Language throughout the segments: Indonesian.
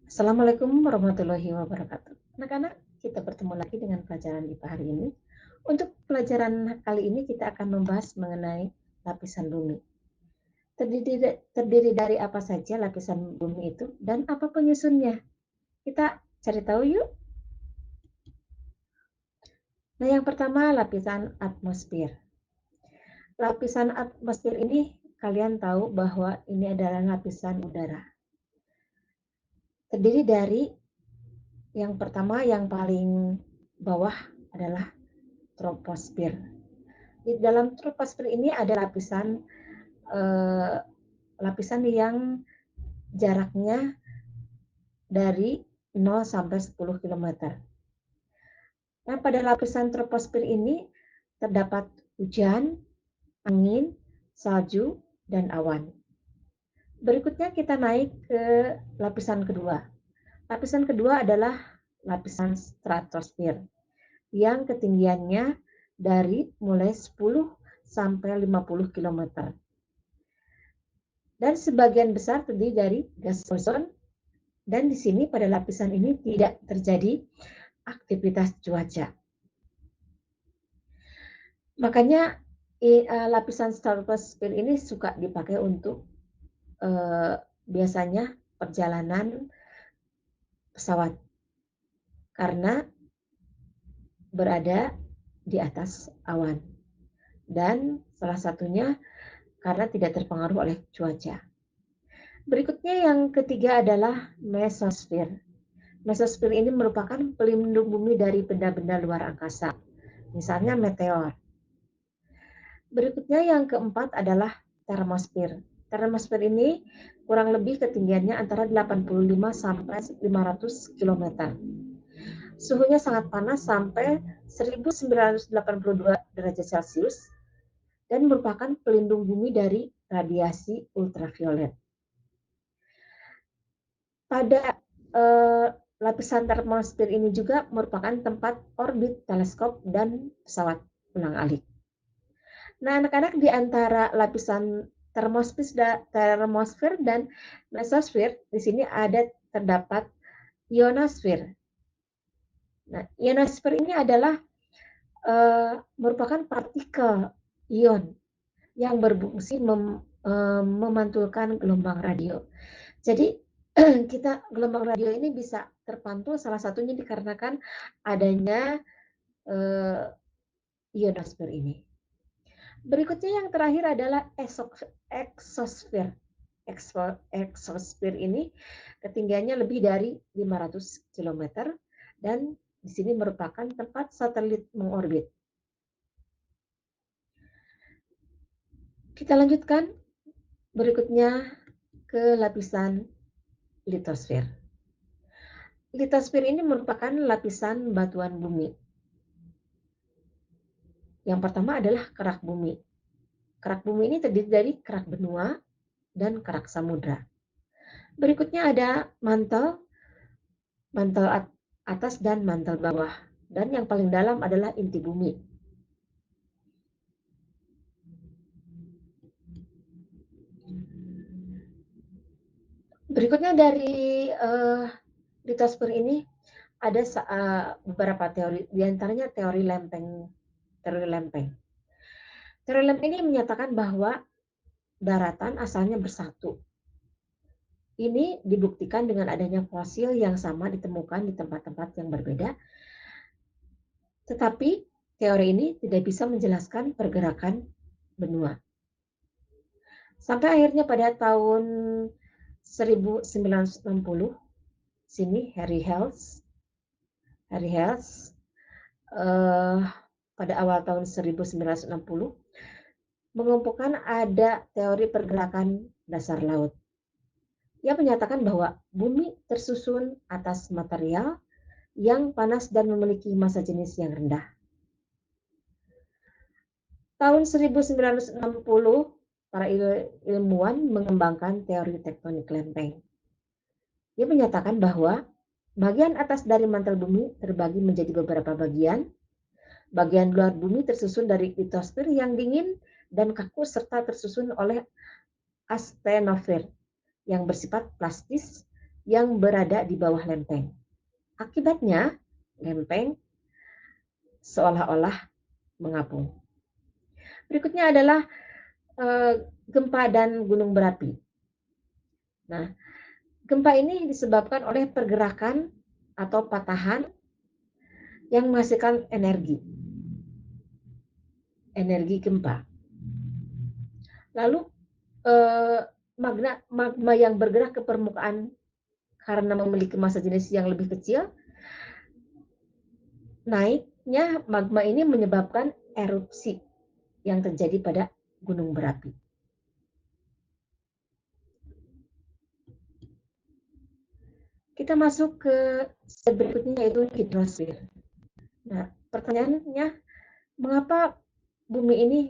Assalamualaikum warahmatullahi wabarakatuh. Anak-anak, kita bertemu lagi dengan pelajaran IPA hari ini. Untuk pelajaran kali ini kita akan membahas mengenai lapisan bumi. Terdiri dari apa saja lapisan bumi itu dan apa penyusunnya? Kita cari tahu yuk. Nah, yang pertama lapisan atmosfer. Lapisan atmosfer ini kalian tahu bahwa ini adalah lapisan udara. Terdiri dari yang pertama yang paling bawah adalah troposfer. Di dalam troposfer ini ada lapisan yang jaraknya dari 0 sampai 10 km. Nah, pada lapisan troposfer ini terdapat hujan, angin, salju, dan awan. Berikutnya kita naik ke lapisan kedua. Lapisan kedua adalah lapisan stratosfer yang ketinggiannya dari mulai 10 sampai 50 km. Dan sebagian besar terdiri dari gas ozon, dan di sini pada lapisan ini tidak terjadi aktivitas cuaca. Makanya lapisan stratosfer ini suka dipakai untuk biasanya perjalanan pesawat karena berada di atas awan, dan salah satunya karena tidak terpengaruh oleh cuaca. Berikutnya yang ketiga adalah mesosfer. Mesosfer ini merupakan pelindung bumi dari benda-benda luar angkasa, misalnya meteor. Berikutnya yang keempat adalah termosfer. Termosfer ini kurang lebih ketinggiannya antara 85 sampai 500 km. Suhunya sangat panas sampai 1982 derajat Celcius dan merupakan pelindung bumi dari radiasi ultraviolet. Pada lapisan termosfer ini juga merupakan tempat orbit teleskop dan pesawat ulang-alik. Nah, anak-anak, di antara lapisan termosfer dan mesosfer, di sini terdapat ionosfer. Nah, ionosfer ini adalah merupakan partikel ion yang berfungsi memantulkan gelombang radio. Jadi gelombang radio ini bisa terpantul salah satunya dikarenakan adanya ionosfer ini. Berikutnya yang terakhir adalah exosfer. Exosfer ini ketinggiannya lebih dari 500 km dan di sini merupakan tempat satelit mengorbit. Kita lanjutkan berikutnya ke lapisan litosfer. Litosfer ini merupakan lapisan batuan bumi. Yang pertama adalah kerak bumi. Kerak bumi ini terdiri dari kerak benua dan kerak samudra. Berikutnya ada mantel atas dan mantel bawah. Dan yang paling dalam adalah inti bumi. Berikutnya dari litosfer ini ada beberapa teori, diantaranya teori lempeng. Teori lempeng ini menyatakan bahwa daratan asalnya bersatu. Ini dibuktikan dengan adanya fosil yang sama ditemukan di tempat-tempat yang berbeda. Tetapi teori ini tidak bisa menjelaskan pergerakan benua. Sampai akhirnya pada tahun 1960, sini Harry Hales pada awal tahun 1960 mengumpulkan ada teori pergerakan dasar laut. Ia menyatakan bahwa bumi tersusun atas material yang panas dan memiliki massa jenis yang rendah. Tahun 1960, para ilmuwan mengembangkan teori tektonik lempeng. Ia menyatakan bahwa bagian atas dari mantel bumi terbagi menjadi beberapa bagian. Bagian luar bumi tersusun dari litosfer yang dingin dan kaku serta tersusun oleh astenosfer yang bersifat plastis yang berada di bawah lempeng. Akibatnya, lempeng seolah-olah mengapung. Berikutnya adalah gempa dan gunung berapi. Nah, gempa ini disebabkan oleh pergerakan atau patahan yang menghasilkan energi gempa. Lalu magma yang bergerak ke permukaan karena memiliki massa jenis yang lebih kecil, naiknya magma ini menyebabkan erupsi yang terjadi pada gunung berapi. Kita masuk ke slide berikutnya, yaitu hidrosfer. Nah, pertanyaannya, mengapa bumi ini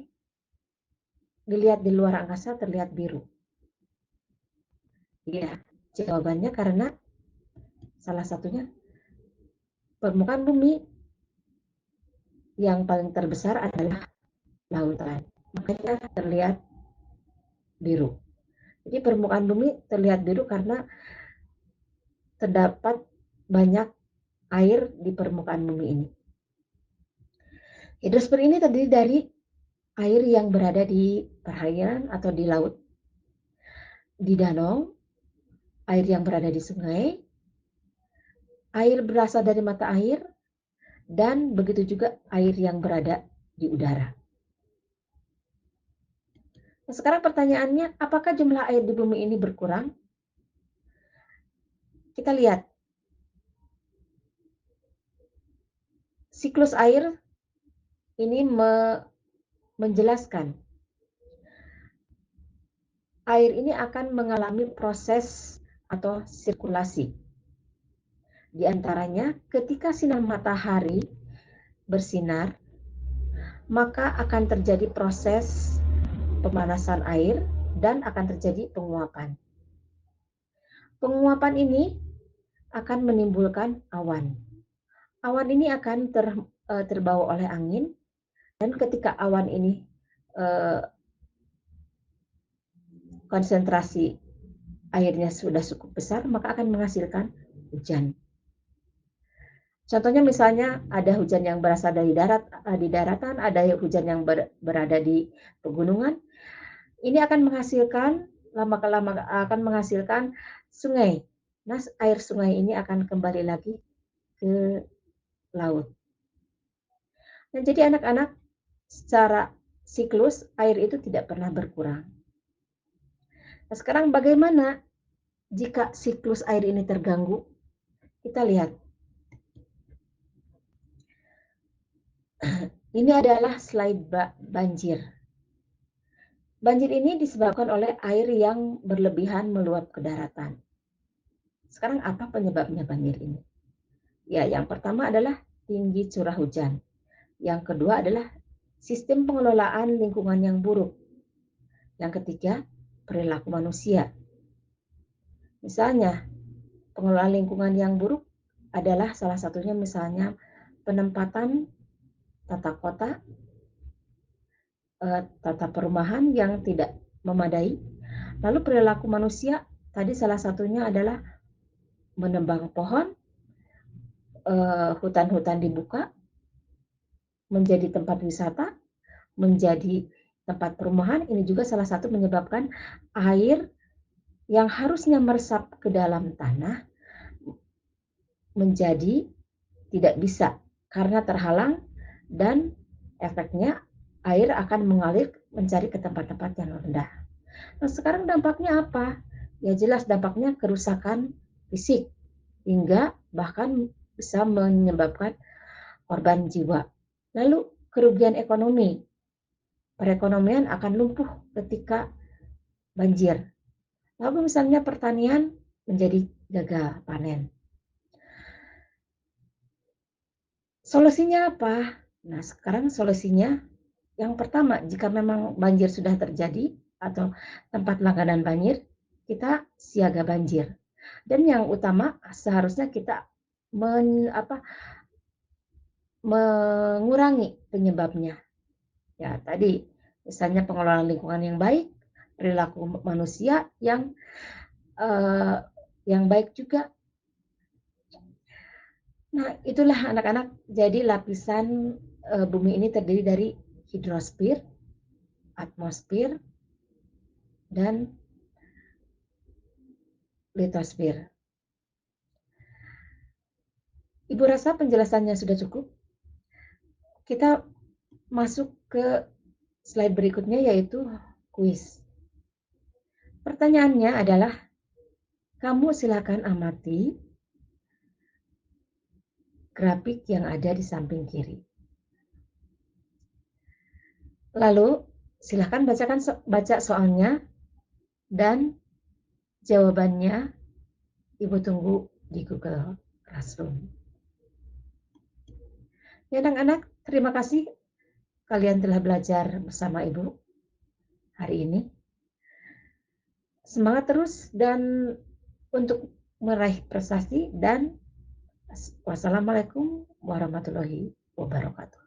dilihat di luar angkasa terlihat biru? Ya, jawabannya karena salah satunya permukaan bumi yang paling terbesar adalah lautan. Makanya terlihat biru. Jadi permukaan bumi terlihat biru karena terdapat banyak air di permukaan bumi ini. Hidrosfer ini terdiri dari air yang berada di perairan atau di laut, di danau, air yang berada di sungai, air berasal dari mata air, dan begitu juga air yang berada di udara. Nah, sekarang pertanyaannya, apakah jumlah air di bumi ini berkurang? Kita lihat. Siklus air ini menjelaskan air ini akan mengalami proses atau sirkulasi. Di antaranya, ketika sinar matahari bersinar, maka akan terjadi proses pemanasan air dan akan terjadi penguapan. Penguapan ini akan menimbulkan awan. Awan ini akan terbawa oleh angin, dan ketika awan ini konsentrasi airnya sudah cukup besar, maka akan menghasilkan hujan. Contohnya misalnya ada hujan yang berasal dari di daratan, ada hujan yang berada di pegunungan. Ini akan menghasilkan lama-lama akan menghasilkan sungai. Nah, air sungai ini akan kembali lagi ke laut. Nah, jadi anak-anak, secara siklus air itu tidak pernah berkurang. Nah, sekarang bagaimana jika siklus air ini terganggu? Kita lihat. Ini adalah slide banjir. Banjir ini disebabkan oleh air yang berlebihan meluap ke daratan. Sekarang apa penyebabnya banjir ini? Ya, yang pertama adalah tinggi curah hujan. Yang kedua adalah sistem pengelolaan lingkungan yang buruk. Yang ketiga, perilaku manusia. Misalnya, pengelolaan lingkungan yang buruk adalah salah satunya misalnya penempatan tata kota, tata perumahan yang tidak memadai. Lalu perilaku manusia tadi salah satunya adalah menebang pohon, hutan-hutan dibuka menjadi tempat wisata, menjadi tempat perumahan. Ini juga salah satu menyebabkan air yang harusnya meresap ke dalam tanah menjadi tidak bisa karena terhalang, dan efeknya air akan mengalir mencari ke tempat-tempat yang rendah. Nah, sekarang dampaknya apa? Ya jelas dampaknya kerusakan fisik hingga bahkan bisa menyebabkan korban jiwa. Lalu kerugian ekonomi. Perekonomian akan lumpuh ketika banjir. Lalu misalnya pertanian menjadi gagal panen. Solusinya apa? Nah, sekarang solusinya yang pertama, jika memang banjir sudah terjadi atau tempat langganan banjir, kita siaga banjir. Dan yang utama seharusnya kita mengurangi penyebabnya. Ya, tadi misalnya pengelolaan lingkungan yang baik, perilaku manusia yang yang baik juga. Nah, itulah anak-anak, jadi lapisan bumi ini terdiri dari hidrosfer, atmosfer, dan litosfer. Ibu rasa penjelasannya sudah cukup. Kita masuk ke slide berikutnya, yaitu kuis. Pertanyaannya adalah, kamu silakan amati grafik yang ada di samping kiri. Lalu silakan baca soalnya dan jawabannya Ibu tunggu di Google Classroom. Ya anak-anak, terima kasih kalian telah belajar bersama Ibu hari ini. Semangat terus dan untuk meraih prestasi, dan wassalamualaikum warahmatullahi wabarakatuh.